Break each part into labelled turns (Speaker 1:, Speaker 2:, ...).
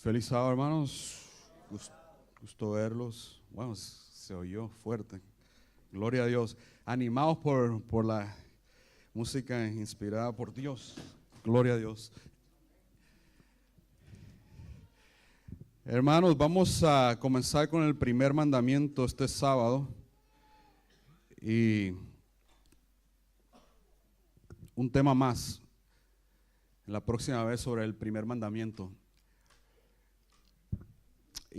Speaker 1: Feliz sábado, hermanos. Gusto verlos. Bueno, se oyó fuerte. Gloria a Dios. Animados por la música inspirada por Dios. Gloria a Dios. Hermanos, vamos a comenzar con el primer mandamiento este sábado. Y un tema más la próxima vez sobre el primer mandamiento.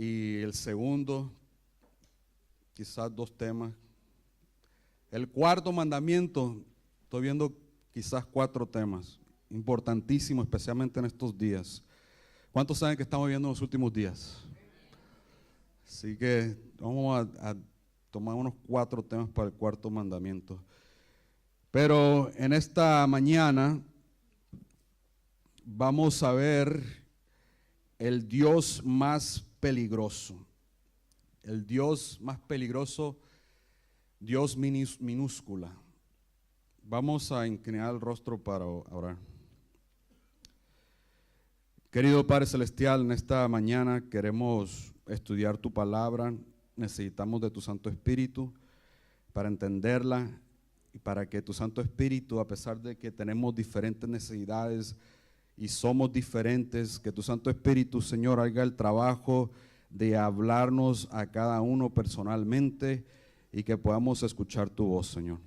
Speaker 1: Y el segundo, quizás dos temas. El cuarto mandamiento, estoy viendo quizás cuatro temas, importantísimos, especialmente en estos días. ¿Cuántos saben que estamos viviendo en los últimos días? Así que vamos a tomar unos cuatro temas para el cuarto mandamiento. Pero en esta mañana vamos a ver el Dios más peligroso. El Dios más peligroso, Dios minúscula. Vamos a inclinar el rostro para orar. Querido Padre Celestial, en esta mañana queremos estudiar tu palabra. Necesitamos de tu Santo Espíritu para entenderla y para que tu Santo Espíritu, a pesar de que tenemos diferentes necesidades y somos diferentes, que tu Santo Espíritu, Señor, haga el trabajo de hablarnos a cada uno personalmente y que podamos escuchar tu voz, Señor.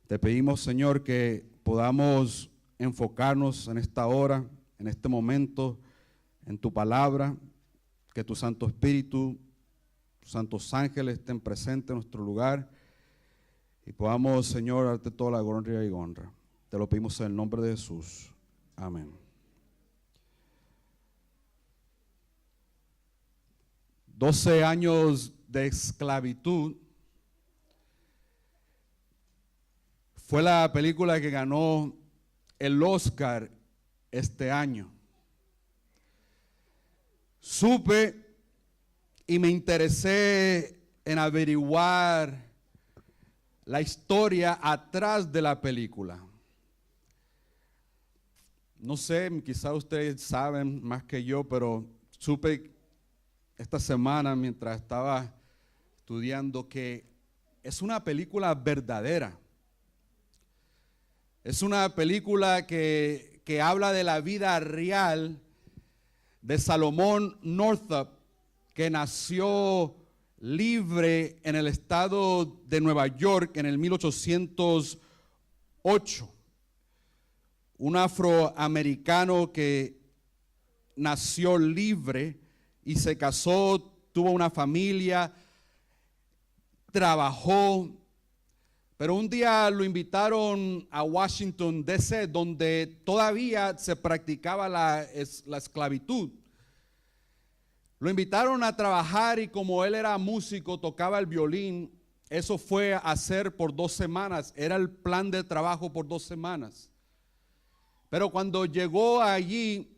Speaker 1: Te pedimos, Señor, que podamos enfocarnos en esta hora, en este momento, en tu palabra, que tu Santo Espíritu, tus santos ángeles estén presentes en nuestro lugar y podamos, Señor, darte toda la gloria y honra. Te lo pedimos en el nombre de Jesús. Amén. 12 años de esclavitud fue la película que ganó el Oscar este año. Supe y me interesé en averiguar la historia atrás de la película. No sé, quizá ustedes saben más que yo, pero supe esta semana mientras estaba estudiando que es una película verdadera. Es una película que habla de la vida real de Salomón Northup, que nació libre en el estado de Nueva York en el 1808. Un afroamericano que nació libre y se casó, tuvo una familia, trabajó, pero un día lo invitaron a Washington, D.C., donde todavía se practicaba la esclavitud. Lo invitaron a trabajar y como él era músico, tocaba el violín, eso fue a hacer por 2 semanas, era el plan de trabajo por 2 semanas. Pero cuando llegó allí,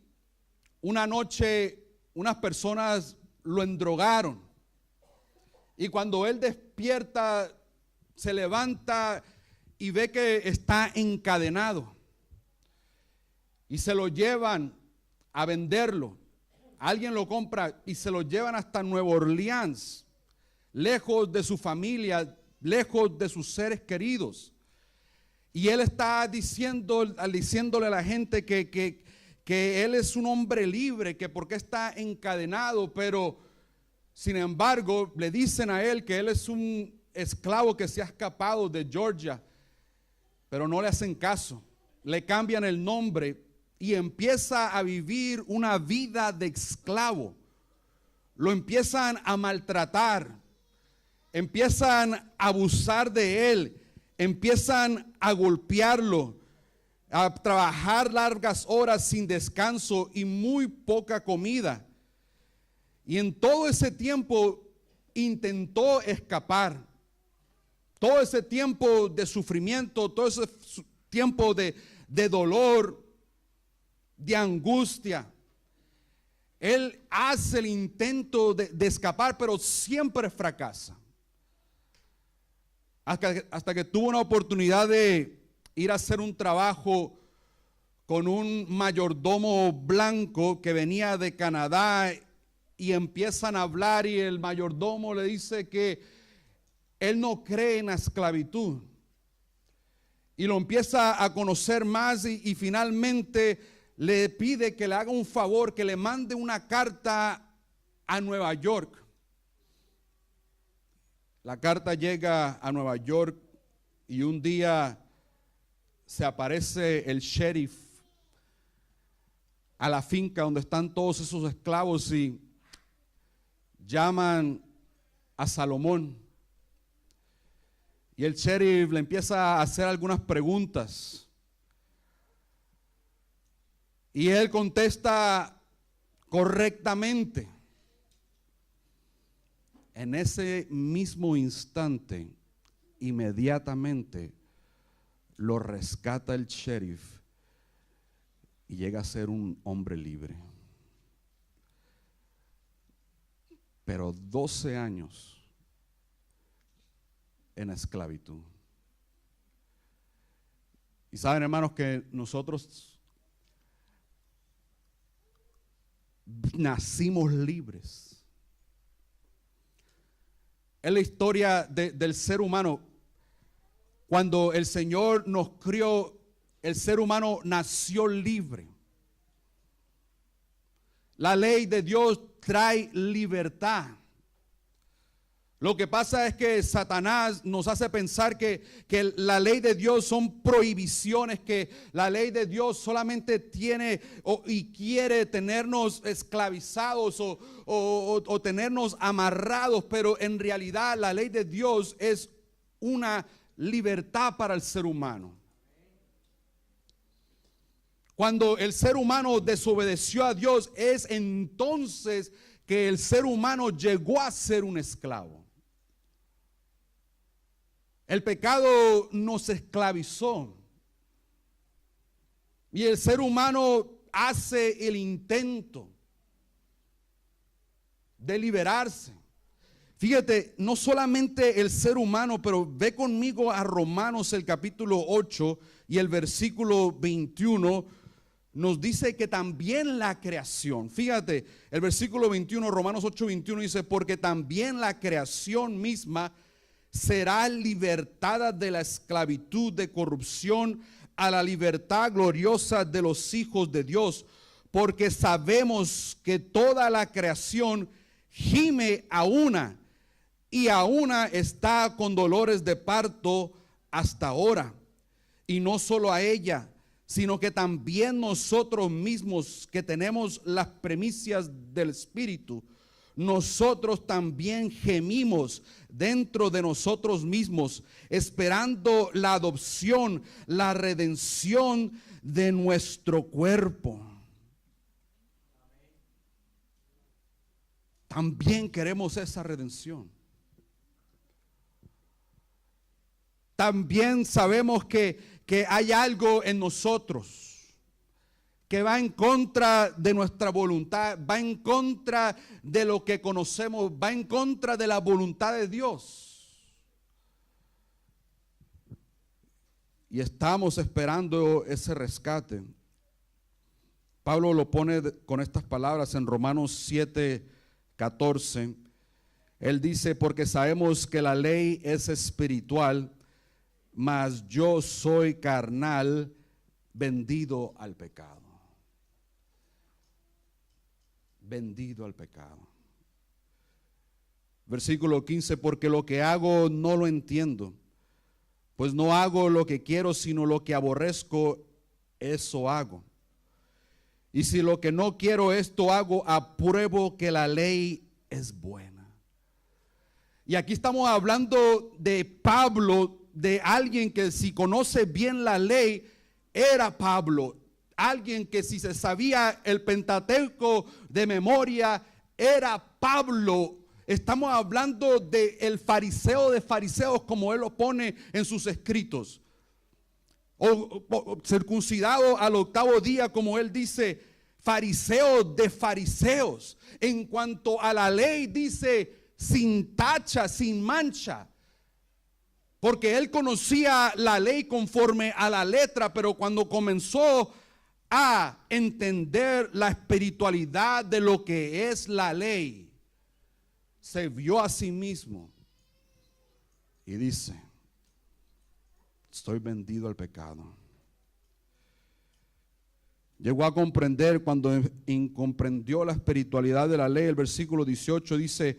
Speaker 1: una noche unas personas lo endrogaron y cuando él despierta, se levanta y ve que está encadenado y se lo llevan a venderlo. Alguien lo compra y se lo llevan hasta Nueva Orleans, lejos de su familia, lejos de sus seres queridos. Y él está diciéndole a la gente que él es un hombre libre, que porque está encadenado, pero sin embargo le dicen a él que él es un esclavo que se ha escapado de Georgia, pero no le hacen caso, le cambian el nombre y empieza a vivir una vida de esclavo. Lo empiezan a maltratar, empiezan a abusar de él, empiezan a golpearlo, a trabajar largas horas sin descanso y muy poca comida. Y en todo ese tiempo intentó escapar. Todo ese tiempo de sufrimiento, todo ese tiempo de dolor, de angustia. Él hace el intento de escapar, pero siempre fracasa. Hasta que tuvo una oportunidad de ir a hacer un trabajo con un mayordomo blanco que venía de Canadá y empiezan a hablar y el mayordomo le dice que él no cree en la esclavitud. Y lo empieza a conocer más y finalmente le pide que le haga un favor, que le mande una carta a Nueva York. La carta llega a Nueva York y un día se aparece el sheriff a la finca donde están todos esos esclavos y llaman a Salomón. Y el sheriff le empieza a hacer algunas preguntas. Y él contesta correctamente. En ese mismo instante, inmediatamente, lo rescata el sheriff y llega a ser un hombre libre. Pero 12 años en esclavitud. Y saben, hermanos, que nosotros nacimos libres. Es la historia del ser humano. Cuando el Señor nos crió, el ser humano nació libre. La ley de Dios trae libertad. Lo que pasa es que Satanás nos hace pensar que la ley de Dios son prohibiciones, que la ley de Dios solamente tiene y quiere tenernos esclavizados o tenernos amarrados, pero en realidad la ley de Dios es una libertad para el ser humano. Cuando el ser humano desobedeció a Dios, es entonces que el ser humano llegó a ser un esclavo. El pecado nos esclavizó. Y el ser humano hace el intento de liberarse. Fíjate, no solamente el ser humano, pero ve conmigo a Romanos el capítulo 8 y el versículo 21 nos dice que también la creación, fíjate, el versículo 21, Romanos 8, 21 dice, porque también la creación misma será libertada de la esclavitud de corrupción a la libertad gloriosa de los hijos de Dios, porque sabemos que toda la creación gime a una y a una está con dolores de parto hasta ahora. Y no solo a ella, sino que también nosotros mismos que tenemos las primicias del Espíritu, nosotros también gemimos dentro de nosotros mismos, esperando la adopción, la redención de nuestro cuerpo. También queremos esa redención. También sabemos que hay algo en nosotros que va en contra de nuestra voluntad, va en contra de lo que conocemos, va en contra de la voluntad de Dios. Y estamos esperando ese rescate. Pablo lo pone con estas palabras en Romanos 7, 14. Él dice, porque sabemos que la ley es espiritual, mas yo soy carnal, vendido al pecado. Vendido al pecado. Versículo 15, porque lo que hago no lo entiendo, pues no hago lo que quiero, sino lo que aborrezco, eso hago. Y si lo que no quiero esto hago, apruebo que la ley es buena. Y aquí estamos hablando de Pablo, de alguien que si conoce bien la ley, era Pablo. Alguien que si se sabía el Pentateuco de memoria, era Pablo. Estamos hablando del fariseo de fariseos, como él lo pone en sus escritos. O circuncidado al octavo día, como él dice, fariseo de fariseos. En cuanto a la ley, dice sin tacha, sin mancha. Porque él conocía la ley conforme a la letra, pero cuando comenzó a entender la espiritualidad de lo que es la ley, se vio a sí mismo y dice: estoy vendido al pecado. Llegó a comprender, cuando incomprendió la espiritualidad de la ley, el versículo 18 dice: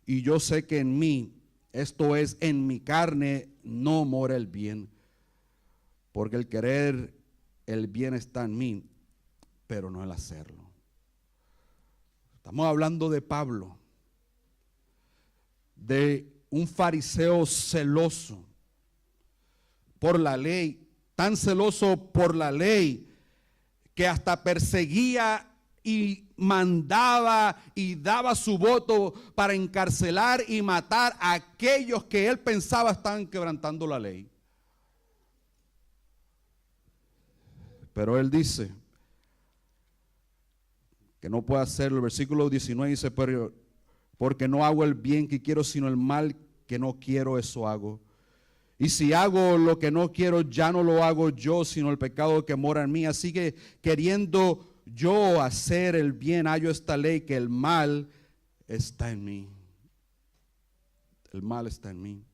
Speaker 1: y yo sé que en mí, esto es, en mi carne, no mora el bien, porque el querer el bien está en mí, pero no el hacerlo. Estamos hablando de Pablo, de un fariseo celoso por la ley, tan celoso por la ley que hasta perseguía y mandaba y daba su voto para encarcelar y matar a aquellos que él pensaba estaban quebrantando la ley. Pero él dice que no puede hacerlo. El versículo 19 dice: pero porque no hago el bien que quiero, sino el mal que no quiero, eso hago. Y si hago lo que no quiero, ya no lo hago yo, sino el pecado que mora en mí. Así que queriendo yo hacer el bien, hallo esta ley, que el mal está en mí. El mal está en mí.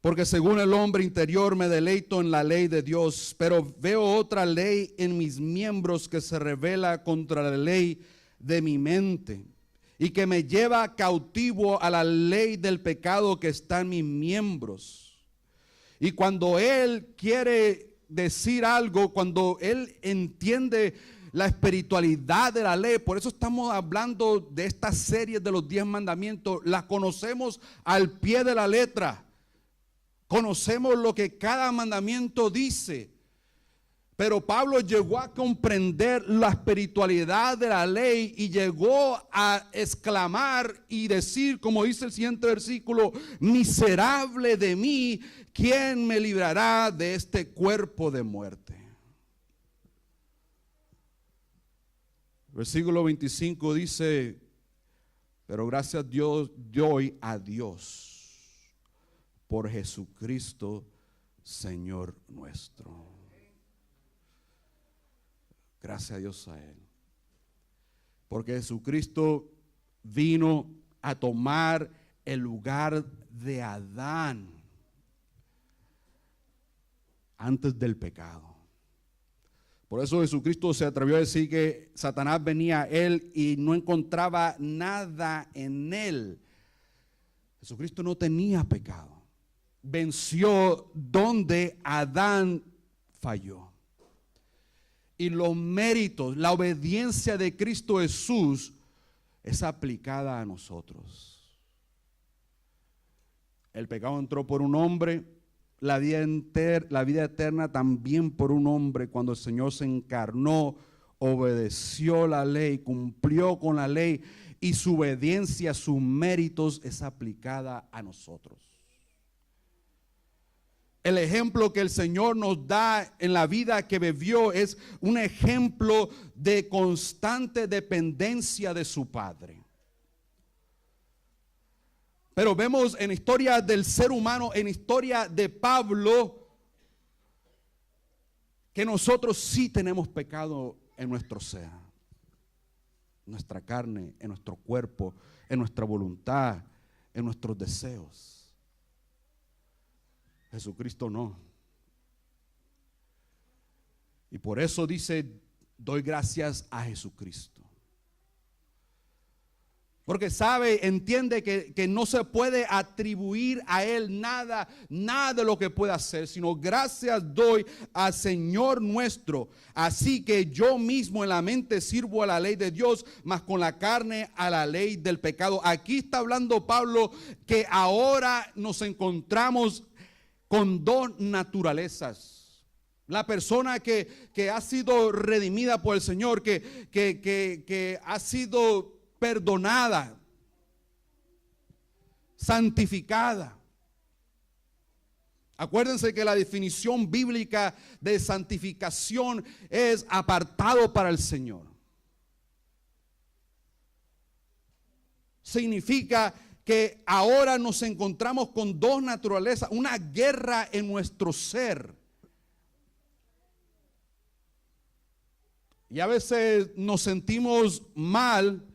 Speaker 1: Porque según el hombre interior me deleito en la ley de Dios, pero veo otra ley en mis miembros que se revela contra la ley de mi mente y que me lleva cautivo a la ley del pecado que está en mis miembros. Y cuando él quiere decir algo, cuando él entiende la espiritualidad de la ley, por eso estamos hablando de esta serie de los 10 mandamientos, la conocemos al pie de la letra. Conocemos lo que cada mandamiento dice, pero Pablo llegó a comprender la espiritualidad de la ley y llegó a exclamar y decir, como dice el siguiente versículo: miserable de mí, ¿quién me librará de este cuerpo de muerte? Versículo 25 dice: pero gracias doy a Dios por Jesucristo, Señor nuestro. Gracias a Dios a Él. Porque Jesucristo vino a tomar el lugar de Adán antes del pecado. Por eso Jesucristo se atrevió a decir que Satanás venía a Él y no encontraba nada en Él. Jesucristo no tenía pecado. Venció donde Adán falló. Y los méritos, la obediencia de Cristo Jesús es aplicada a nosotros. El pecado entró por un hombre, la vida eterna también por un hombre. Cuando el Señor se encarnó, obedeció la ley, cumplió con la ley, y su obediencia, sus méritos es aplicada a nosotros. El ejemplo que el Señor nos da en la vida que vivió es un ejemplo de constante dependencia de su Padre. Pero vemos en la historia del ser humano, en la historia de Pablo, que nosotros sí tenemos pecado en nuestro ser, en nuestra carne, en nuestro cuerpo, en nuestra voluntad, en nuestros deseos. Jesucristo no. Y por eso dice: doy gracias a Jesucristo. Porque entiende que no se puede atribuir a Él nada de lo que pueda hacer, sino gracias doy al Señor nuestro. Así que yo mismo en la mente sirvo a la ley de Dios, mas con la carne a la ley del pecado. Aquí está hablando Pablo que ahora nos encontramos con dos naturalezas. La persona que ha sido redimida por el Señor, que ha sido perdonada, santificada. Acuérdense que la definición bíblica de santificación es apartado para el Señor. Significa que ahora nos encontramos con dos naturalezas, una guerra en nuestro ser. Y a veces nos sentimos mal,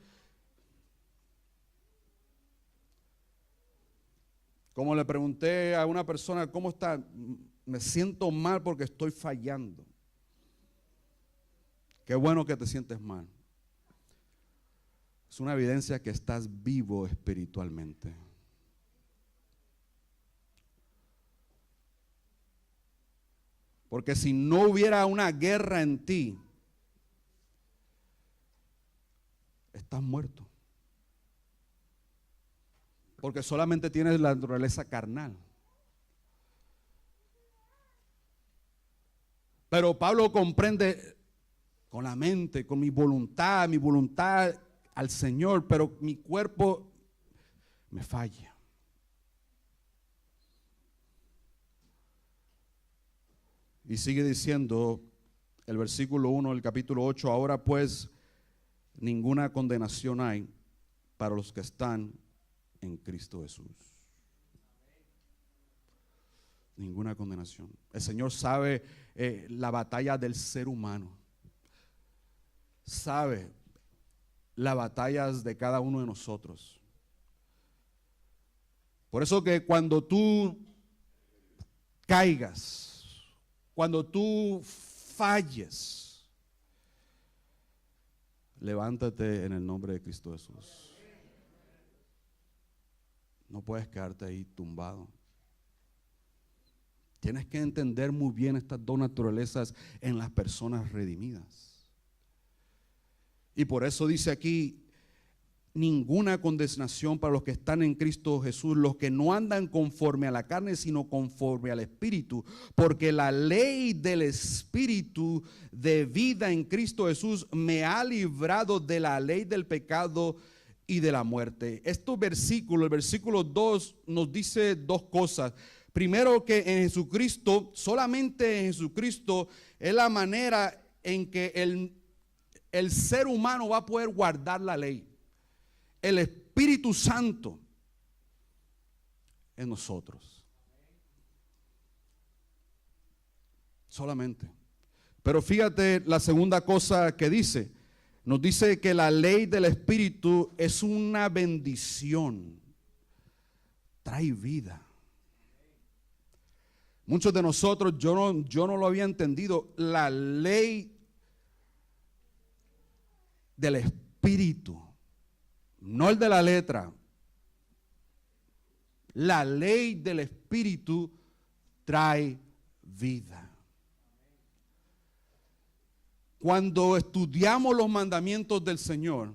Speaker 1: como le pregunté a una persona, ¿cómo está? Me siento mal porque estoy fallando. Qué bueno que te sientes mal. Es una evidencia que estás vivo espiritualmente. Porque si no hubiera una guerra en ti, estás muerto. Porque solamente tienes la naturaleza carnal. Pero Pablo comprende con la mente, con mi voluntad al Señor, pero mi cuerpo me falla. Y sigue diciendo el versículo 1 del capítulo 8, ahora pues ninguna condenación hay para los que están en Cristo Jesús. Ninguna condenación. El Señor sabe la batalla del ser humano. Sabe las batallas de cada uno de nosotros. Por eso que cuando tú caigas, cuando tú falles, levántate en el nombre de Cristo Jesús. No puedes quedarte ahí tumbado. Tienes que entender muy bien estas dos naturalezas en las personas redimidas. Y por eso dice aquí, ninguna condenación para los que están en Cristo Jesús, los que no andan conforme a la carne, sino conforme al Espíritu. Porque la ley del Espíritu de vida en Cristo Jesús me ha librado de la ley del pecado y de la muerte. Estos versículos, el versículo 2 nos dice dos cosas. Primero, que en Jesucristo, solamente en Jesucristo es la manera en que el ser humano va a poder guardar la ley. El Espíritu Santo en nosotros. Solamente. Pero fíjate la segunda cosa que dice. Nos dice que la ley del Espíritu es una bendición. Trae vida. Muchos de nosotros, yo no lo había entendido. La ley del Espíritu, no el de la letra. La ley del Espíritu trae vida. Cuando estudiamos los mandamientos del Señor,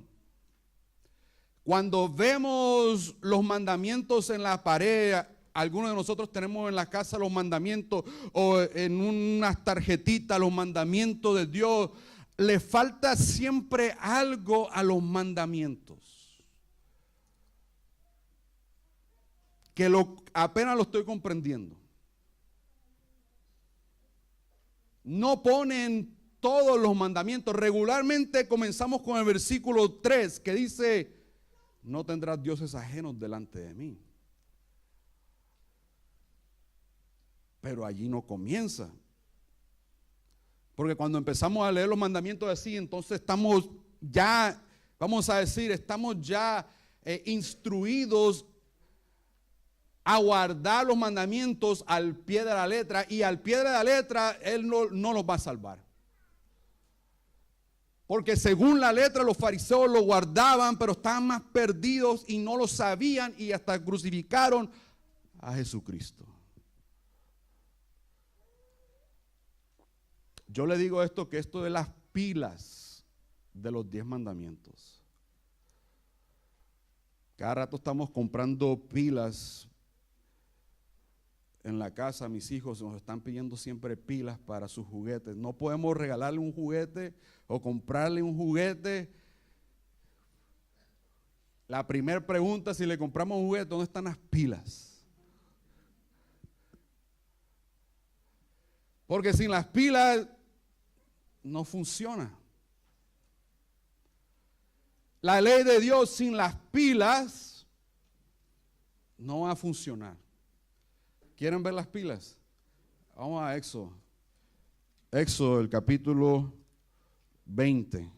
Speaker 1: cuando vemos los mandamientos en la pared, algunos de nosotros tenemos en la casa los mandamientos o en unas tarjetitas los mandamientos de Dios, le falta siempre algo a los mandamientos. Que apenas lo estoy comprendiendo. No ponen todos los mandamientos. Regularmente comenzamos con el versículo 3 que dice, no tendrás dioses ajenos delante de mí. Pero allí no comienza. Porque cuando empezamos a leer los mandamientos así, entonces estamos ya, vamos a decir, estamos ya instruidos a guardar los mandamientos al pie de la letra, y al pie de la letra Él no los va a salvar. Porque según la letra los fariseos lo guardaban, pero estaban más perdidos y no lo sabían, y hasta crucificaron a Jesucristo. Yo le digo esto, que esto de las pilas de los 10 mandamientos. Cada rato estamos comprando pilas en la casa. Mis hijos nos están pidiendo siempre pilas para sus juguetes. No podemos regalarle un juguete o comprarle un juguete. La primera pregunta, si le compramos un juguete, ¿dónde están las pilas? Porque sin las pilas no funciona. La ley de Dios sin las pilas no va a funcionar. ¿Quieren ver las pilas? Vamos a Éxodo. Éxodo, el capítulo 20.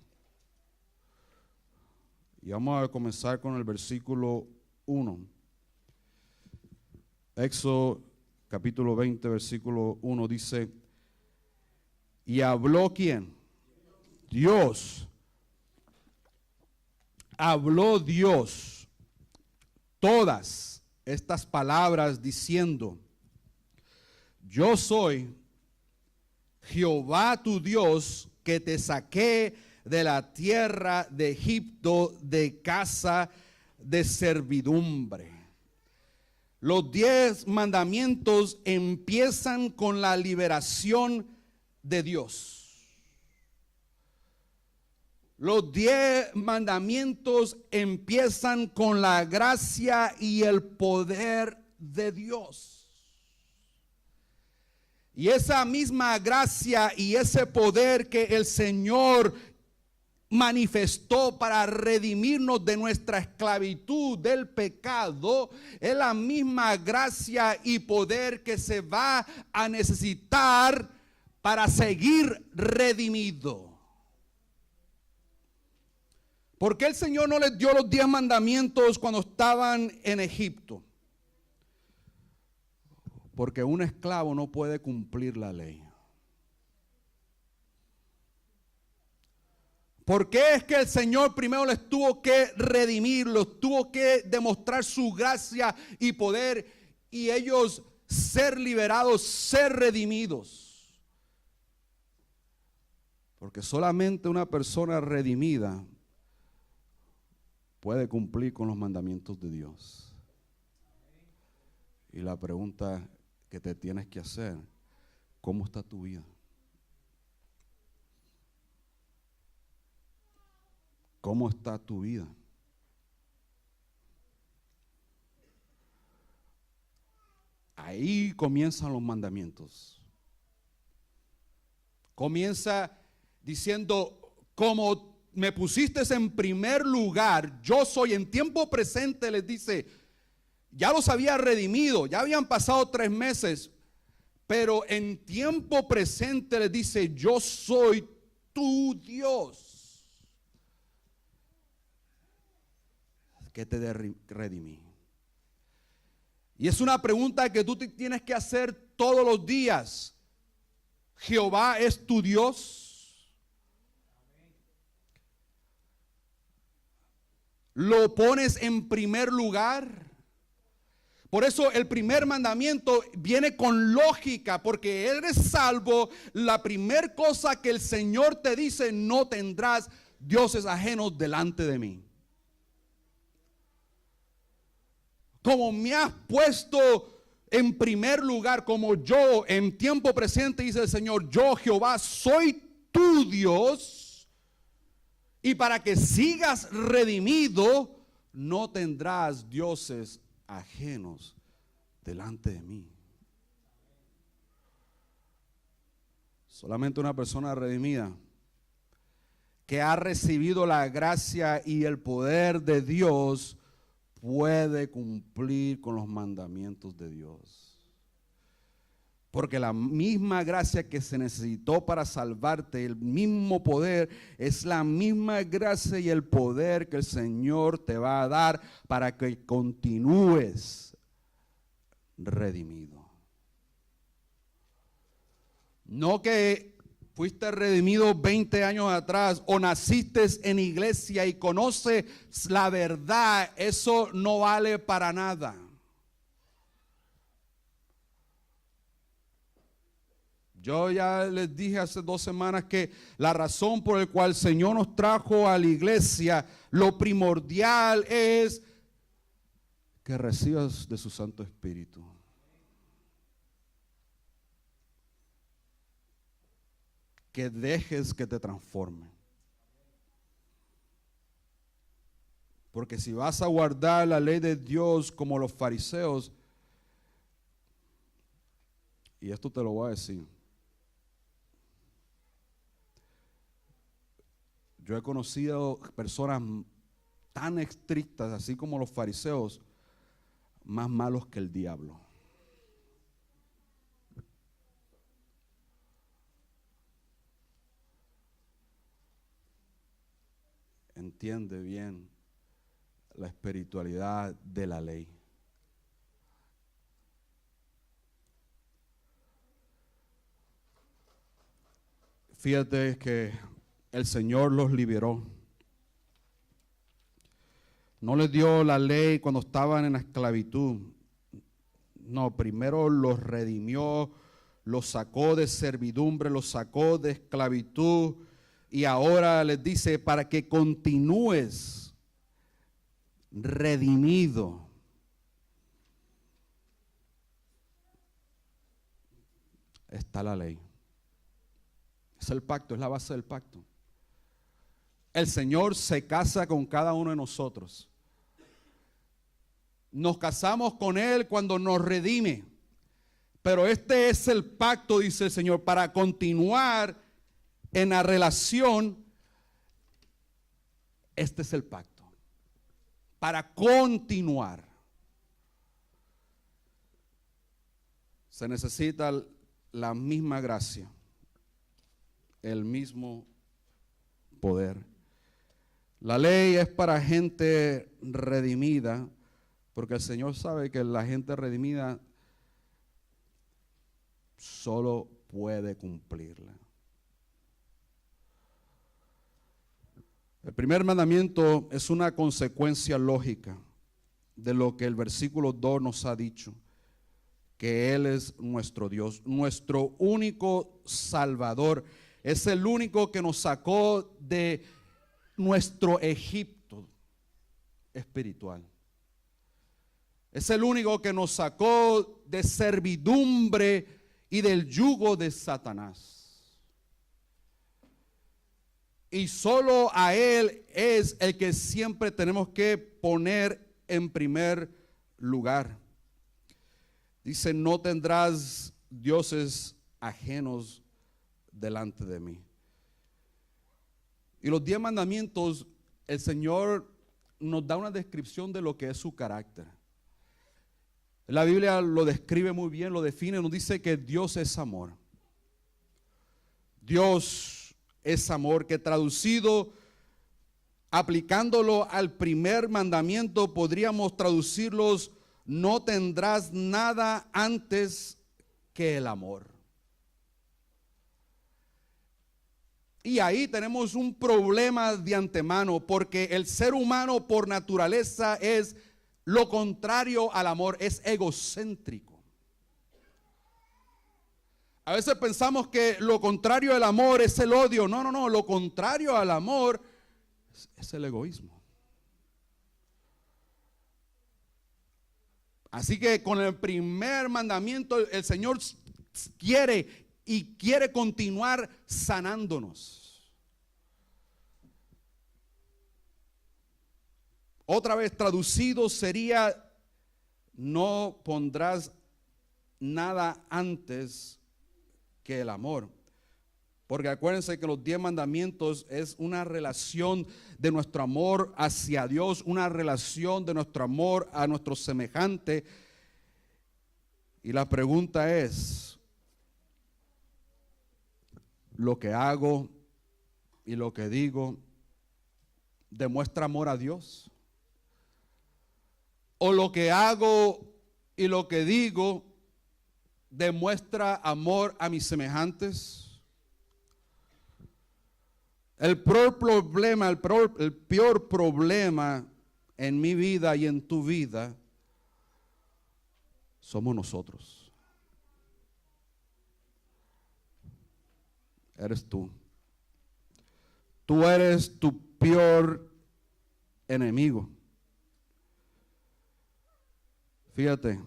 Speaker 1: Y vamos a comenzar con el versículo 1. Éxodo capítulo 20, versículo 1 dice: y habló ¿quién? Dios. Habló Dios todas estas palabras diciendo: yo soy Jehová tu Dios, que te saqué de la tierra de Egipto, de casa de servidumbre. Los 10 mandamientos empiezan con la liberación de Dios. Los 10 mandamientos empiezan con la gracia y el poder de Dios. Y esa misma gracia y ese poder que el Señor manifestó para redimirnos de nuestra esclavitud del pecado, es la misma gracia y poder que se va a necesitar para seguir redimido. ¿Por qué el Señor no les dio los 10 mandamientos cuando estaban en Egipto? Porque un esclavo no puede cumplir la ley. ¿Por qué es que el Señor primero les tuvo que redimir, los tuvo que demostrar su gracia y poder, y ellos ser liberados, ser redimidos? Porque solamente una persona redimida puede cumplir con los mandamientos de Dios. Y la pregunta que te tienes que hacer: ¿cómo está tu vida? ¿Cómo está tu vida? Ahí comienzan los mandamientos. Comienza diciendo: como me pusiste en primer lugar, yo soy. En tiempo presente les dice: ya los había redimido, ya habían pasado 3 meses, pero en tiempo presente les dice: yo soy tu Dios, que te redimí. Y es una pregunta que tú te tienes que hacer todos los días. ¿Jehová es tu Dios? ¿Lo pones en primer lugar? Por eso el primer mandamiento viene con lógica, porque eres salvo. La primer cosa que el Señor te dice: no tendrás dioses ajenos delante de mí. Como me has puesto en primer lugar, como yo en tiempo presente, dice el Señor, yo Jehová soy tu Dios, y para que sigas redimido, no tendrás dioses ajenos delante de mí. Solamente una persona redimida, que ha recibido la gracia y el poder de Dios, puede cumplir con los mandamientos de Dios. Porque la misma gracia que se necesitó para salvarte, el mismo poder, es la misma gracia y el poder que el Señor te va a dar para que continúes redimido. No que fuiste redimido 20 años atrás o naciste en iglesia y conoces la verdad. Eso no vale para nada. Yo ya les dije hace 2 semanas que la razón por la cual el Señor nos trajo a la iglesia, lo primordial es que recibas de su Santo Espíritu. Que dejes que te transforme. Porque si vas a guardar la ley de Dios como los fariseos, y esto te lo voy a decir, yo he conocido personas tan estrictas, así como los fariseos, más malos que el diablo. entiende bien la espiritualidad de la ley. Fíjate que el Señor los liberó. No les dio la ley cuando estaban en la esclavitud. No, primero los redimió, los sacó de servidumbre, los sacó de esclavitud y ahora les dice para que continúes redimido. Está la ley. Es el pacto, es la base del pacto. El Señor se casa con cada uno de nosotros. Nos casamos con Él cuando nos redime. Pero este es el pacto, dice el Señor, para continuar en la relación. Este es el pacto. Para continuar. Se necesita la misma gracia, el mismo poder. La ley es para gente redimida, porque el Señor sabe que la gente redimida solo puede cumplirla. El primer mandamiento es una consecuencia lógica de lo que el versículo 2 nos ha dicho, que Él es nuestro Dios, nuestro único Salvador. Es el único que nos sacó de nuestro Egipto espiritual. Es el único que nos sacó de servidumbre y del yugo de Satanás. Y solo a Él es el que siempre tenemos que poner en primer lugar. Dice, no tendrás dioses ajenos delante de mí. Y los 10 mandamientos, el Señor nos da una descripción de lo que es su carácter. La Biblia lo describe muy bien, lo define, nos dice que Dios es amor. Dios es amor, que traducido, aplicándolo al primer mandamiento, podríamos traducirlos: no tendrás nada antes que el amor. Y ahí tenemos un problema de antemano, porque el ser humano por naturaleza es lo contrario al amor, es egocéntrico. A veces pensamos que lo contrario al amor es el odio. No, no, no, lo contrario al amor es el egoísmo. Así que con el primer mandamiento el Señor quiere continuar sanándonos. Otra vez traducido sería: no pondrás nada antes que el amor. Porque acuérdense que los 10 mandamientos es una relación de nuestro amor hacia Dios, una relación de nuestro amor a nuestro semejante. Y la pregunta es: ¿lo que hago y lo que digo demuestra amor a Dios? ¿O lo que hago y lo que digo demuestra amor a mis semejantes? El peor problema en mi vida y en tu vida somos nosotros. Eres tú. Tú eres tu peor enemigo. Fíjate,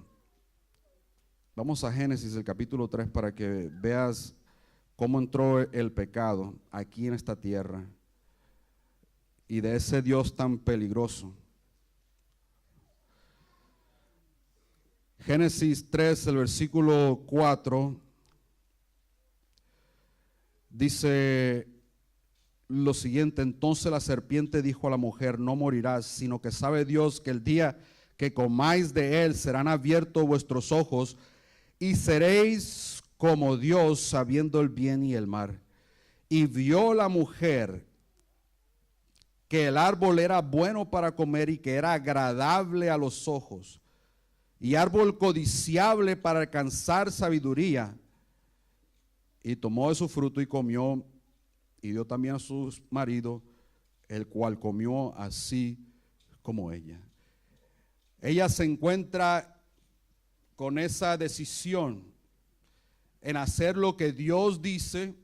Speaker 1: vamos a Génesis, el capítulo 3, para que veas cómo entró el pecado aquí en esta tierra y de ese Dios tan peligroso. Génesis 3, el versículo 4, dice lo siguiente: entonces la serpiente dijo a la mujer: no morirás, sino que sabe Dios que el día que comáis de él serán abiertos vuestros ojos y seréis como Dios, sabiendo el bien y el mal. Y vio la mujer que el árbol era bueno para comer y que era agradable a los ojos, y árbol codiciable para alcanzar sabiduría. Y tomó de su fruto y comió, y dio también a su marido, el cual comió así como ella. Ella se encuentra con esa decisión en hacer lo que Dios dice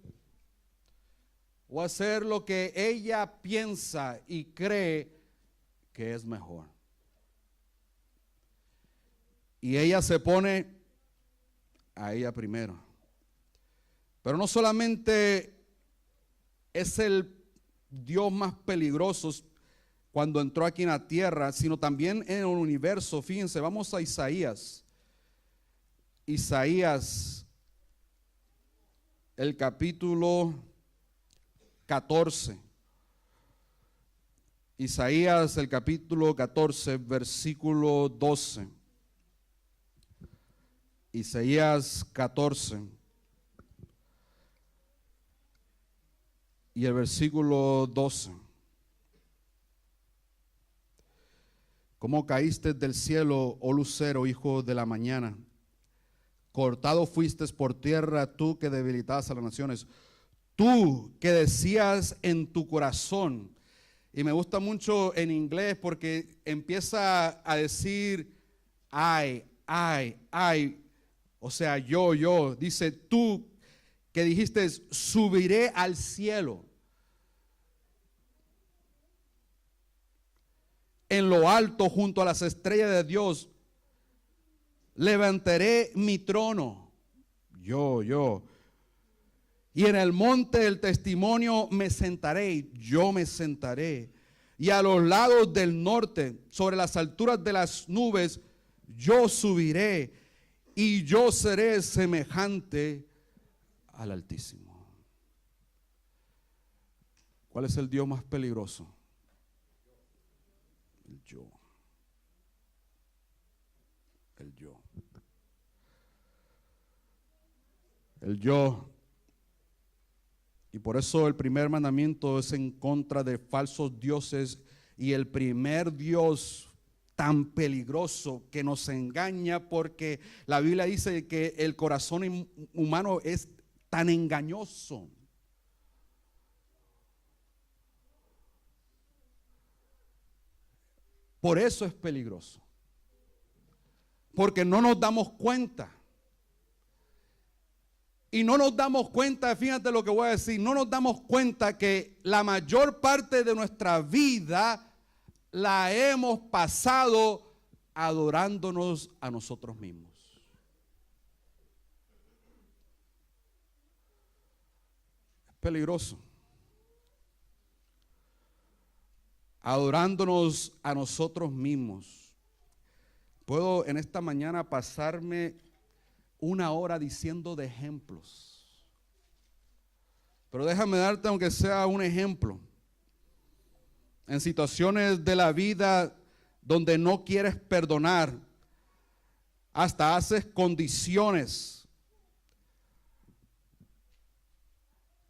Speaker 1: o hacer lo que ella piensa y cree que es mejor. Y ella se pone a ella primero. Pero no solamente es el Dios más peligroso cuando entró aquí en la tierra, sino también en el universo. Fíjense, vamos a Isaías. Isaías, el capítulo 14. Isaías, el capítulo 14, versículo 12. Isaías 14. Y el versículo 12. ¿Cómo caíste del cielo, oh lucero, hijo de la mañana? Cortado fuiste por tierra, tú que debilitabas a las naciones. Tú que decías en tu corazón, y me gusta mucho en inglés porque empieza a decir I, o sea, yo, dice tú que dijiste subiré al cielo, en lo alto junto a las estrellas de Dios, levantaré mi trono, yo. Y en el monte del testimonio me sentaré, yo me sentaré. Y a los lados del norte, sobre las alturas de las nubes, yo subiré y yo seré semejante al Altísimo. ¿Cuál es el Dios más peligroso? El yo. El yo. El yo. Y por eso el primer mandamiento es en contra de falsos dioses, y el primer Dios tan peligroso que nos engaña, porque la Biblia dice que el corazón humano es tan engañoso. Por eso es peligroso, porque no nos damos cuenta. Y no nos damos cuenta, fíjate lo que voy a decir, no nos damos cuenta que la mayor parte de nuestra vida la hemos pasado adorándonos a nosotros mismos. Es peligroso. Adorándonos a nosotros mismos. Puedo en esta mañana pasarme una hora diciendo de ejemplos, pero déjame darte aunque sea un ejemplo. En situaciones de la vida donde no quieres perdonar, hasta haces condiciones.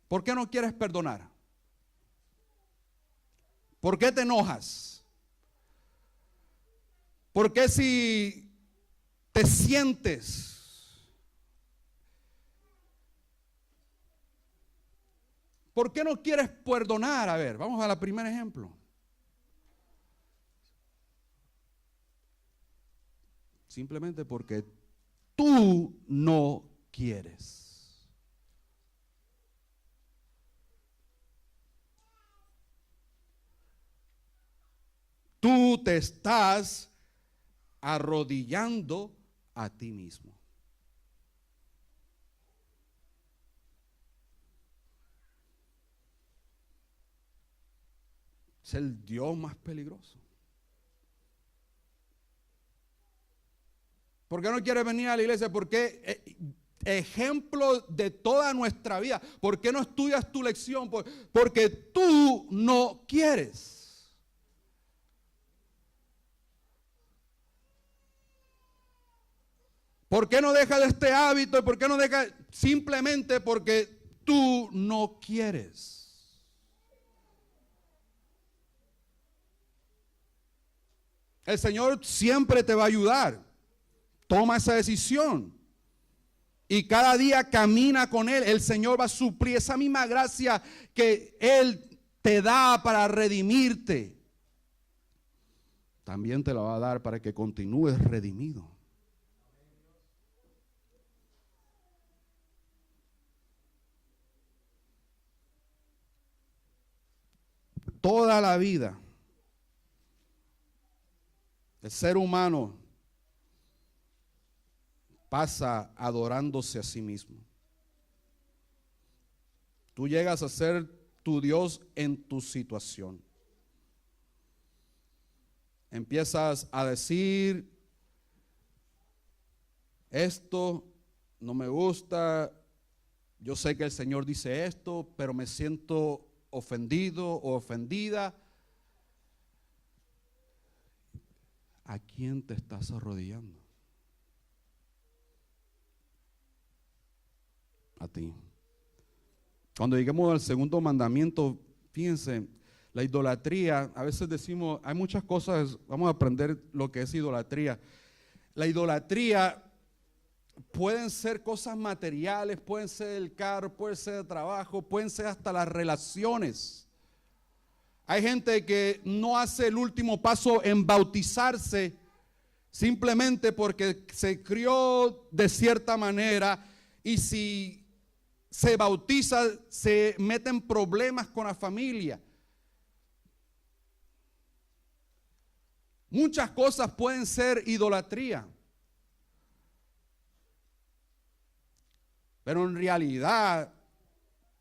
Speaker 1: ¿Por qué no quieres perdonar? ¿Por qué te enojas? ¿Por qué si te sientes ¿por qué no quieres perdonar? A ver, vamos al primer ejemplo. Simplemente porque tú no quieres. Tú te estás arrodillando a ti mismo. Es el Dios más peligroso. ¿Por qué no quieres venir a la iglesia? Porque ejemplo de toda nuestra vida. ¿Por qué no estudias tu lección? Porque tú no quieres. ¿Por qué no dejas este hábito? ¿Por qué no dejas? Simplemente porque tú no quieres. El Señor siempre te va a ayudar. Toma esa decisión. Y cada día camina con Él. El Señor va a suplir esa misma gracia que Él te da para redimirte. También te la va a dar para que continúes redimido. Toda la vida el ser humano pasa adorándose a sí mismo. Tú llegas a ser tu Dios en tu situación. Empiezas a decir, esto no me gusta, yo sé que el Señor dice esto, pero me siento ofendido o ofendida. ¿A quién te estás arrodillando? A ti. Cuando lleguemos al segundo mandamiento, fíjense, la idolatría, a veces decimos, hay muchas cosas, vamos a aprender lo que es idolatría. La idolatría pueden ser cosas materiales, pueden ser el carro, puede ser el trabajo, pueden ser hasta las relaciones. Hay gente que no hace el último paso en bautizarse simplemente porque se crió de cierta manera, y si se bautiza se meten problemas con la familia. Muchas cosas pueden ser idolatría. Pero en realidad,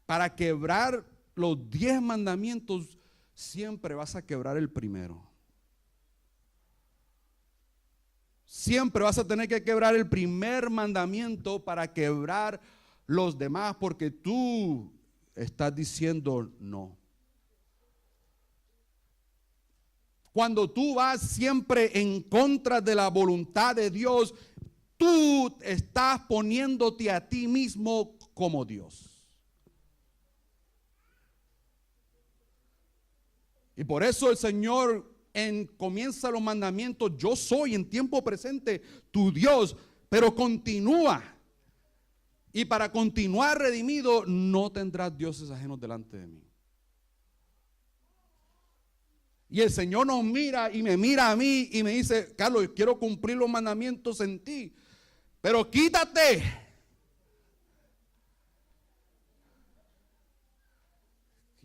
Speaker 1: para quebrar los 10 mandamientos, siempre vas a quebrar el primero. Siempre vas a tener que quebrar el primer mandamiento para quebrar los demás, porque tú estás diciendo no. Cuando tú vas siempre en contra de la voluntad de Dios, tú estás poniéndote a ti mismo como Dios. Y por eso el Señor comienza los mandamientos: yo soy en tiempo presente tu Dios, pero continúa. Y para continuar redimido, no tendrás dioses ajenos delante de mí. Y el Señor nos mira y me mira a mí y me dice: Carlos, quiero cumplir los mandamientos en ti, pero quítate.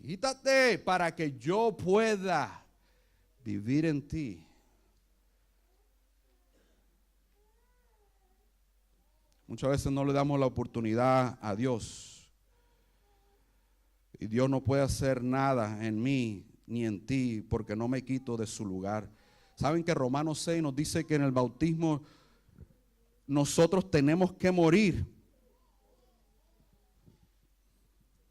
Speaker 1: Quítate para que yo pueda vivir en ti. Muchas veces no le damos la oportunidad a Dios. Y Dios no puede hacer nada en mí ni en ti porque no me quito de su lugar. ¿Saben que Romanos 6 nos dice que en el bautismo nosotros tenemos que morir?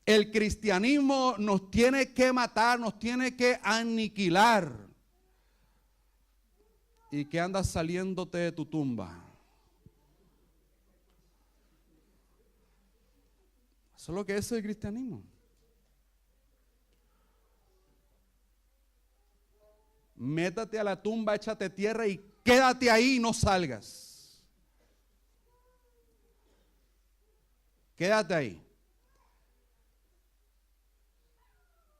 Speaker 1: El cristianismo nos tiene que matar, nos tiene que aniquilar. ¿Y qué andas saliéndote de tu tumba? Eso es lo que es el cristianismo. Métate a la tumba, échate tierra y quédate ahí y no salgas. Quédate ahí.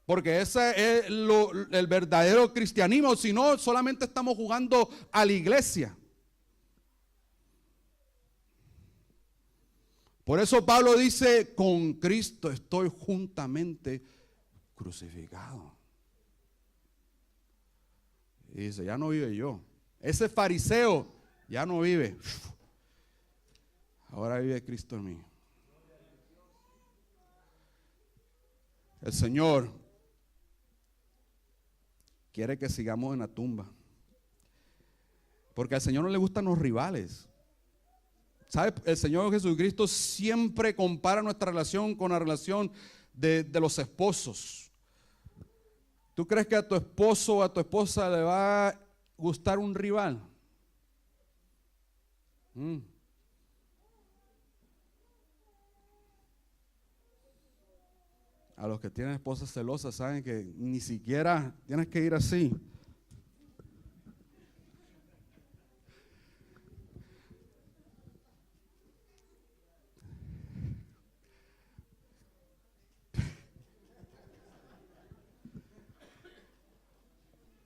Speaker 1: Porque ese es el verdadero cristianismo. Si no, solamente estamos jugando a la iglesia. Por eso Pablo dice: con Cristo estoy juntamente crucificado. Y dice: ya no vive yo. Ese fariseo ya no vive. Ahora vive Cristo en mí. El Señor quiere que sigamos en la tumba. Porque al Señor no le gustan los rivales. ¿Sabe? El Señor Jesucristo siempre compara nuestra relación con la relación de los esposos. ¿Tú crees que a tu esposo o a tu esposa le va a gustar un rival? A los que tienen esposas celosas saben que ni siquiera tienes que ir así.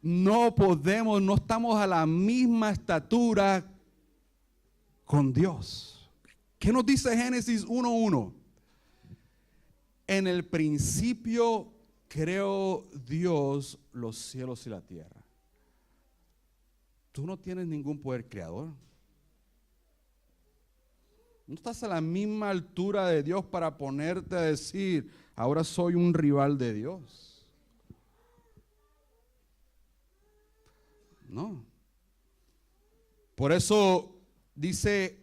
Speaker 1: no podemos, no estamos a la misma estatura con Dios. ¿Qué nos dice Génesis 1:1? En el principio creó Dios los cielos y la tierra. Tú no tienes ningún poder creador. No estás a la misma altura de Dios para ponerte a decir, ahora soy un rival de Dios. No. Por eso dice,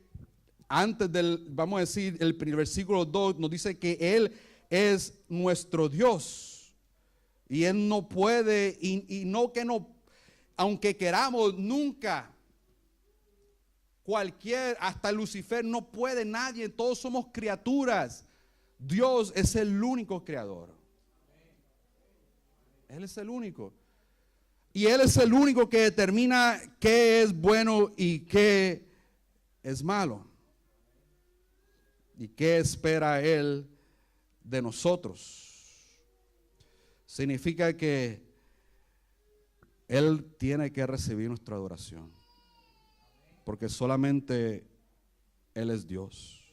Speaker 1: antes del, vamos a decir, el primer versículo 2 nos dice que Él es nuestro Dios. Y Él no puede, y no que no, aunque queramos, nunca, hasta Lucifer no puede, nadie, todos somos criaturas. Dios es el único creador. Él es el único. Y Él es el único que determina qué es bueno y qué es malo. Y qué espera Él de nosotros. Significa que Él tiene que recibir nuestra adoración. Porque solamente Él es Dios.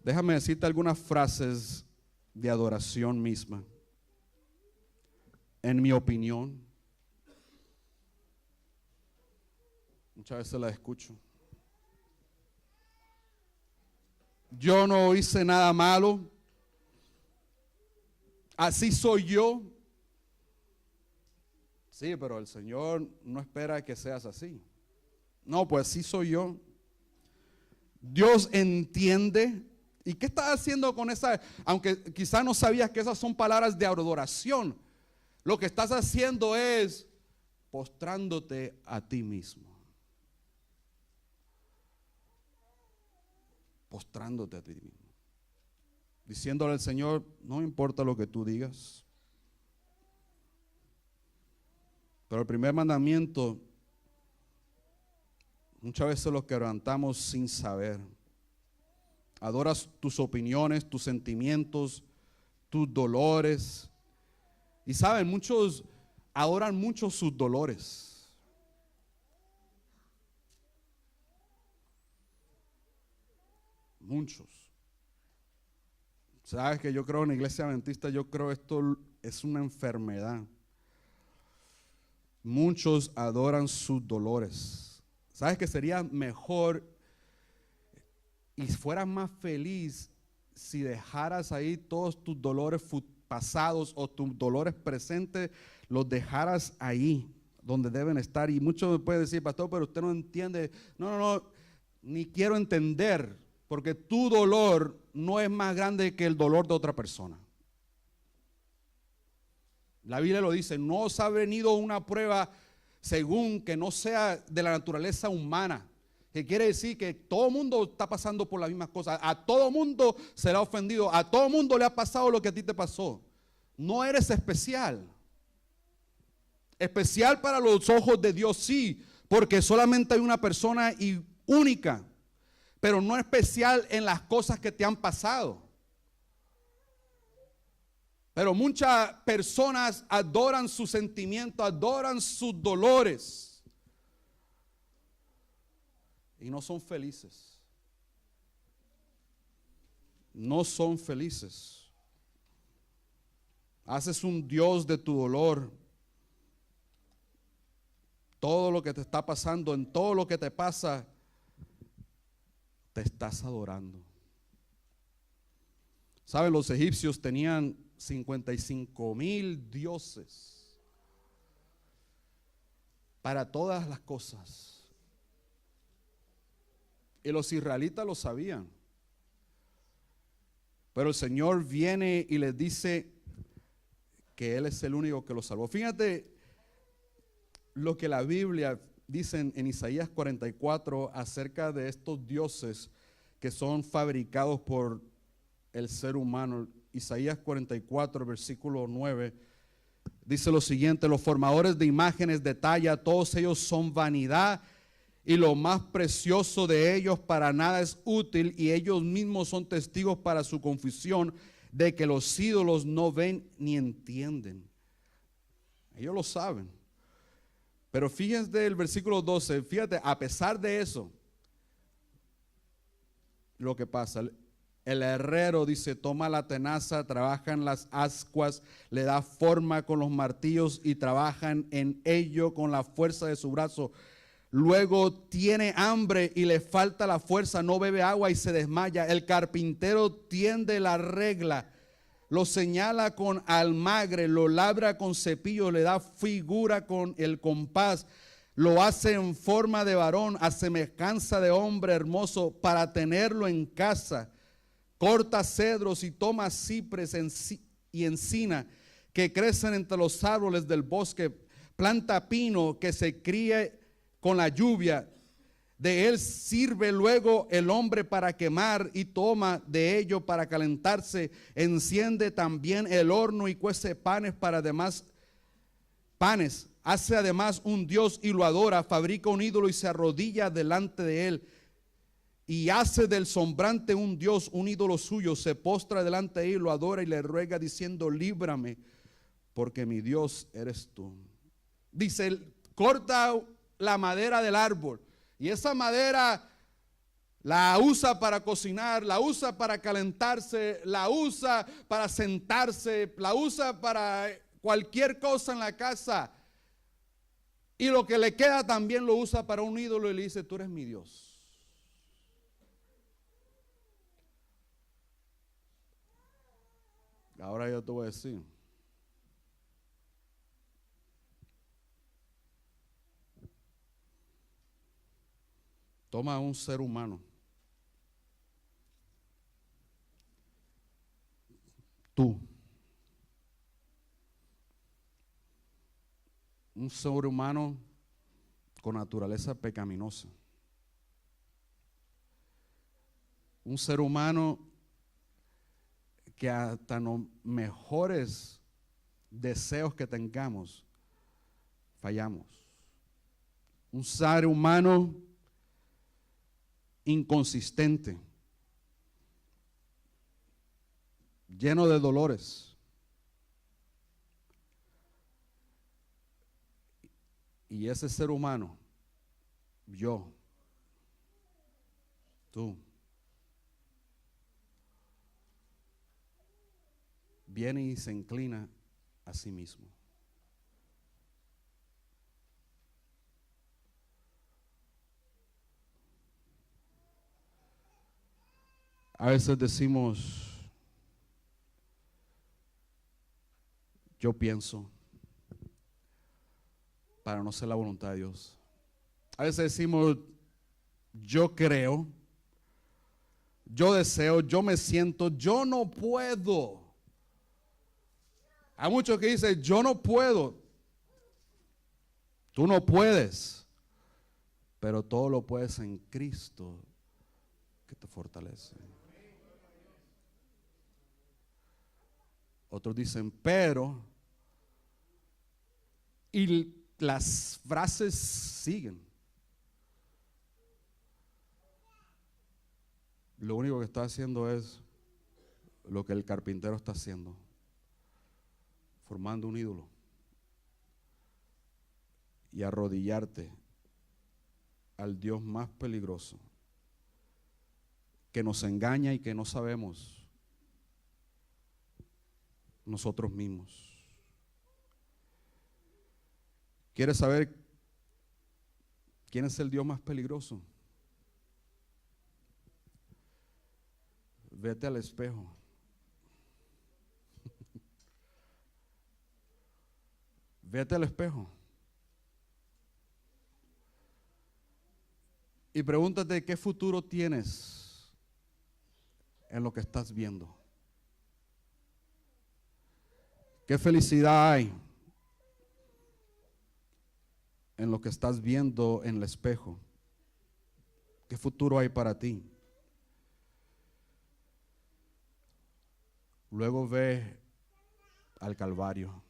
Speaker 1: Déjame decirte algunas frases de adoración misma. En mi opinión, muchas veces las escucho. Yo no hice nada malo. Así soy yo. Sí, pero el Señor no espera que seas así. No, pues así soy yo. Dios entiende. ¿Y qué estás haciendo con esa? Aunque quizás no sabías que esas son palabras de adoración. Lo que estás haciendo es postrándote a ti mismo. Postrándote a ti mismo. Diciéndole al Señor, no importa lo que tú digas. Pero el primer mandamiento, muchas veces lo quebrantamos sin saber. Adoras tus opiniones, tus sentimientos, tus dolores. Y saben, muchos adoran mucho sus dolores. Muchos. Sabes que yo creo en la iglesia adventista, yo creo esto es una enfermedad. Muchos adoran sus dolores. ¿Sabes que sería mejor y fueras más feliz si dejaras ahí todos tus dolores pasados o tus dolores presentes, los dejaras ahí donde deben estar? Y muchos me pueden decir, pastor, pero usted no entiende. No, ni quiero entender, porque tu dolor no es más grande que el dolor de otra persona. La Biblia lo dice, no os ha venido una prueba según que no sea de la naturaleza humana. Que quiere decir que todo el mundo está pasando por las mismas cosas. A todo mundo se le ha ofendido. A todo mundo le ha pasado lo que a ti te pasó. No eres especial. Especial para los ojos de Dios, sí, porque solamente hay una persona y única. Pero no especial en las cosas que te han pasado. Pero muchas personas adoran sus sentimientos, adoran sus dolores. Y no son felices. No son felices. Haces un Dios de tu dolor. Todo lo que te está pasando, en todo lo que te pasa, te estás adorando. ¿Saben? Los egipcios tenían 55,000 dioses para todas las cosas. Y los israelitas lo sabían. Pero el Señor viene y les dice que Él es el único que los salvó. Fíjate lo que la Biblia dice en Isaías 44 acerca de estos dioses que son fabricados por el ser humano. Isaías 44, versículo 9, dice lo siguiente: los formadores de imágenes de talla, todos ellos son vanidad, y lo más precioso de ellos para nada es útil, y ellos mismos son testigos para su confusión de que los ídolos no ven ni entienden. Ellos lo saben. Pero fíjense el versículo 12, fíjate, a pesar de eso, lo que pasa, el herrero dice, toma la tenaza, trabaja en las ascuas, le da forma con los martillos y trabajan en ello con la fuerza de su brazo. Luego tiene hambre y le falta la fuerza, no bebe agua y se desmaya. El carpintero tiende la regla, lo señala con almagre, lo labra con cepillo, le da figura con el compás, lo hace en forma de varón, a semejanza de hombre hermoso, para tenerlo en casa. Corta cedros y toma cipres y encina que crecen entre los árboles del bosque. Planta pino que se críe con la lluvia. De él sirve luego el hombre para quemar y toma de ello para calentarse. Enciende también el horno y cuece panes para demás panes. Hace además un dios y lo adora. Fabrica un ídolo y se arrodilla delante de él. Y hace del sombrante un dios, un ídolo suyo. Se postra delante de él, lo adora y le ruega diciendo, líbrame, porque mi Dios eres tú. Dice, corta la madera del árbol. Y esa madera la usa para cocinar, la usa para calentarse, la usa para sentarse, la usa para cualquier cosa en la casa. Y lo que le queda también lo usa para un ídolo y le dice, tú eres mi Dios. Ahora yo te voy a decir. Toma a un ser humano. Tú. Un ser humano con naturaleza pecaminosa. Un ser humano que hasta los mejores deseos que tengamos, fallamos. Un ser humano inconsistente, lleno de dolores. Y ese ser humano, yo, tú, viene y se inclina a sí mismo. A veces decimos, yo pienso, para no ser la voluntad de Dios. A veces decimos, yo creo, yo deseo, yo me siento, yo no puedo. Hay muchos que dicen, yo no puedo. Tú no puedes, pero todo lo puedes en Cristo que te fortalece. Otros dicen, pero, y las frases siguen. Lo único que está haciendo es lo que el carpintero está haciendo, formando un ídolo y arrodillarte al Dios más peligroso que nos engaña y que no sabemos nosotros mismos. ¿Quieres saber quién es el Dios más peligroso? Vete al espejo. Vete al espejo. Y pregúntate qué futuro tienes en lo que estás viendo. ¿Qué felicidad hay en lo que estás viendo en el espejo? ¿Qué futuro hay para ti? Luego ve al Calvario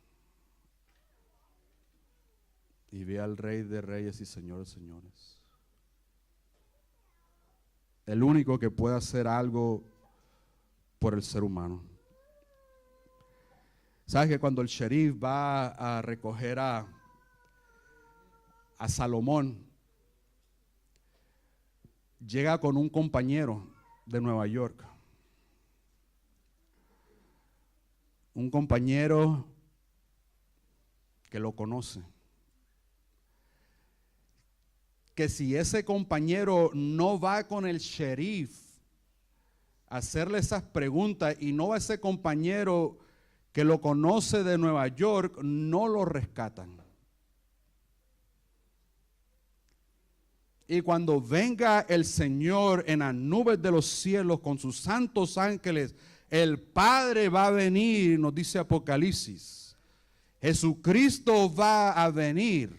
Speaker 1: y ve al Rey de Reyes y Señor de Señores. El único que puede hacer algo por el ser humano. ¿Sabes que cuando el sheriff va a recoger a Salomón, llega con un compañero de Nueva York? Un compañero que lo conoce. Que si ese compañero no va con el sheriff a hacerle esas preguntas y no va ese compañero que lo conoce de Nueva York, no lo rescatan. Y cuando venga el Señor en las nubes de los cielos con sus santos ángeles, el Padre va a venir, nos dice Apocalipsis. Jesucristo va a venir.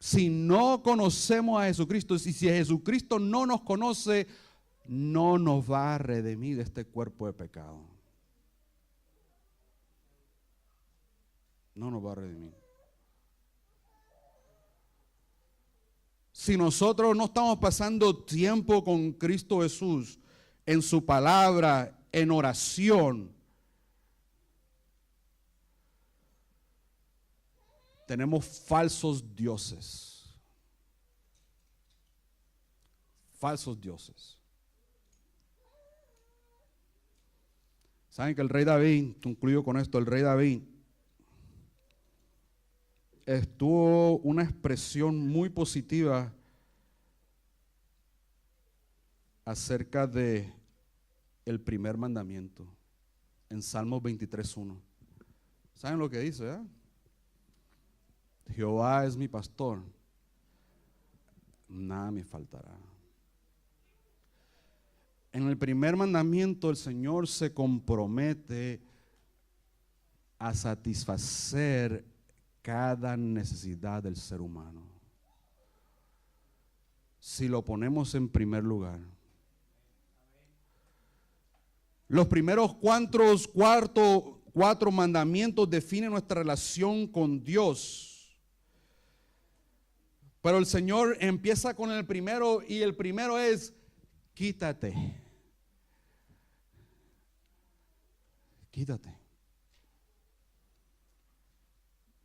Speaker 1: Si no conocemos a Jesucristo, y si Jesucristo no nos conoce, no nos va a redimir de este cuerpo de pecado. No nos va a redimir. Si nosotros no estamos pasando tiempo con Cristo Jesús, en su palabra, en oración, tenemos falsos dioses. Falsos dioses. Saben que el rey David, concluyo con esto, el rey David tuvo una expresión muy positiva acerca de el primer mandamiento en Salmos 23:1. ¿Saben lo que dice? Jehová es mi pastor, nada me faltará. En el primer mandamiento el Señor se compromete a satisfacer cada necesidad del ser humano. Si lo ponemos en primer lugar. Los primeros cuatro mandamientos definen nuestra relación con Dios. Pero el Señor empieza con el primero y el primero es: quítate. Quítate.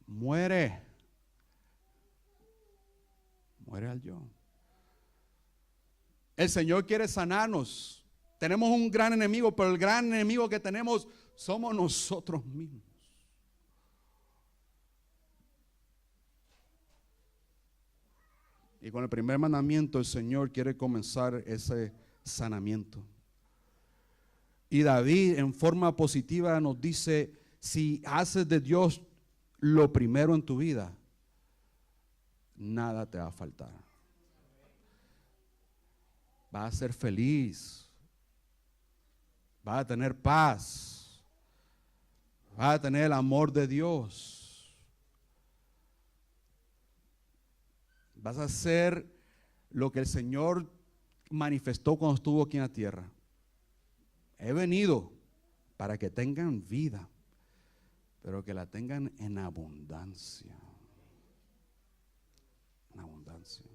Speaker 1: Muere. Muere al yo. El Señor quiere sanarnos. Tenemos un gran enemigo, pero el gran enemigo que tenemos somos nosotros mismos. Y con el primer mandamiento el Señor quiere comenzar ese sanamiento. Y David en forma positiva nos dice: si haces de Dios lo primero en tu vida, nada te va a faltar. Vas a ser feliz. Vas a tener paz. Vas a tener el amor de Dios. Vas a hacer lo que el Señor manifestó cuando estuvo aquí en la tierra. He venido para que tengan vida, pero que la tengan en abundancia. En abundancia.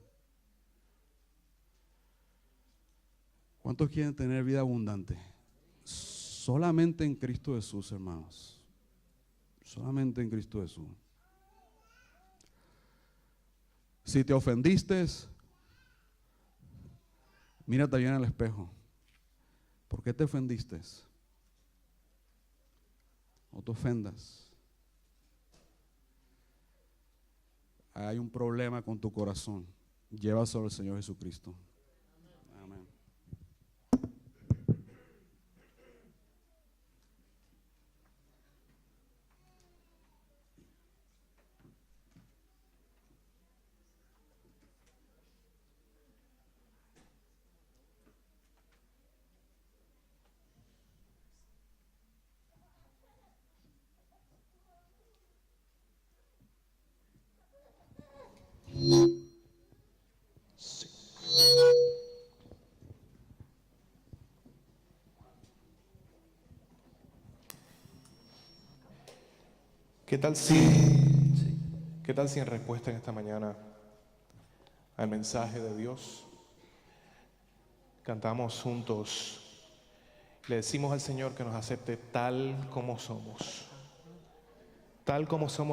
Speaker 1: ¿Cuántos quieren tener vida abundante? Solamente en Cristo Jesús, hermanos. Solamente en Cristo Jesús. Si te ofendiste, mírate bien al espejo. ¿Por qué te ofendiste? No te ofendas. Hay un problema con tu corazón. Llévaselo al Señor Jesucristo. Amén.
Speaker 2: ¿Qué tal si en respuesta en esta mañana al mensaje de Dios cantamos juntos Le decimos al Señor que nos acepte tal como somos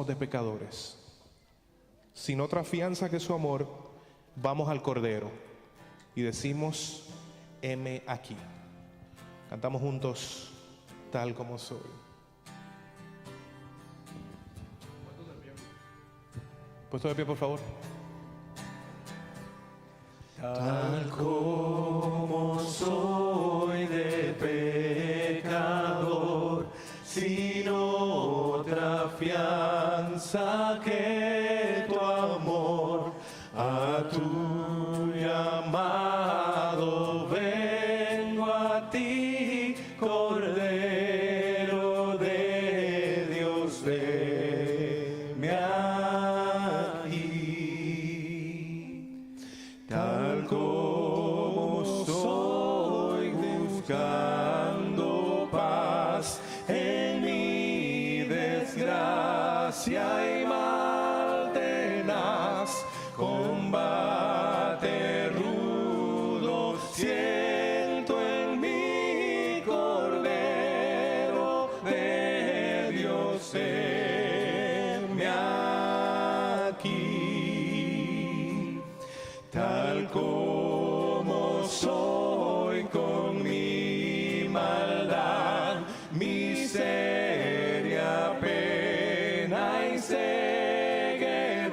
Speaker 2: de pecadores. Sin otra fianza que su amor, vamos al Cordero y decimos: heme aquí. Cantamos juntos: tal como soy. Puesto de pie, por favor.
Speaker 3: Tal como soy de pecador, sin otra fianza que tu amor, a tu llamado vengo a ti, Cordero de Dios, venme aquí. Tal como soy, buscando paz en mi desgracia y mal tenaz, combate rudo siento en mi, Cordero de Dios, heme aquí. Tal como soy con mi maldad, miseria, pena y ceguedad,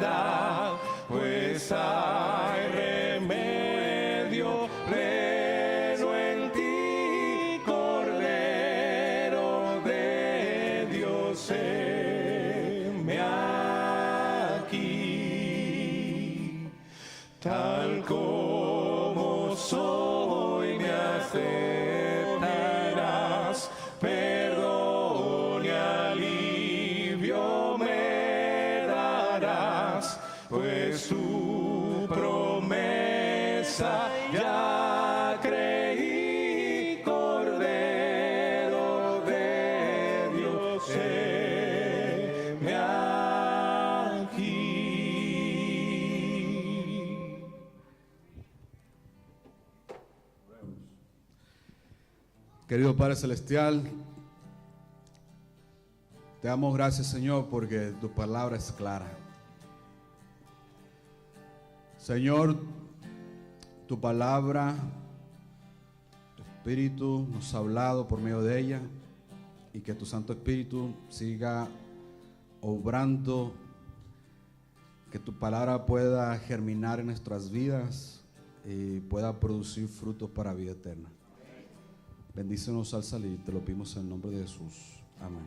Speaker 3: pues hay remedio pleno en ti, Cordero de Dios, heme aquí. Tal como soy me aceptarás, perdón y alivio me darás, pues tu promesa ya creí, Cordero de Dios, heme aquí.
Speaker 1: Querido Padre Celestial, te damos gracias, Señor, porque tu palabra es clara. Señor, tu palabra, tu Espíritu nos ha hablado por medio de ella, y que tu Santo Espíritu siga obrando, que tu palabra pueda germinar en nuestras vidas y pueda producir frutos para vida eterna. Bendícenos al salir, te lo pedimos en el nombre de Jesús. Amén.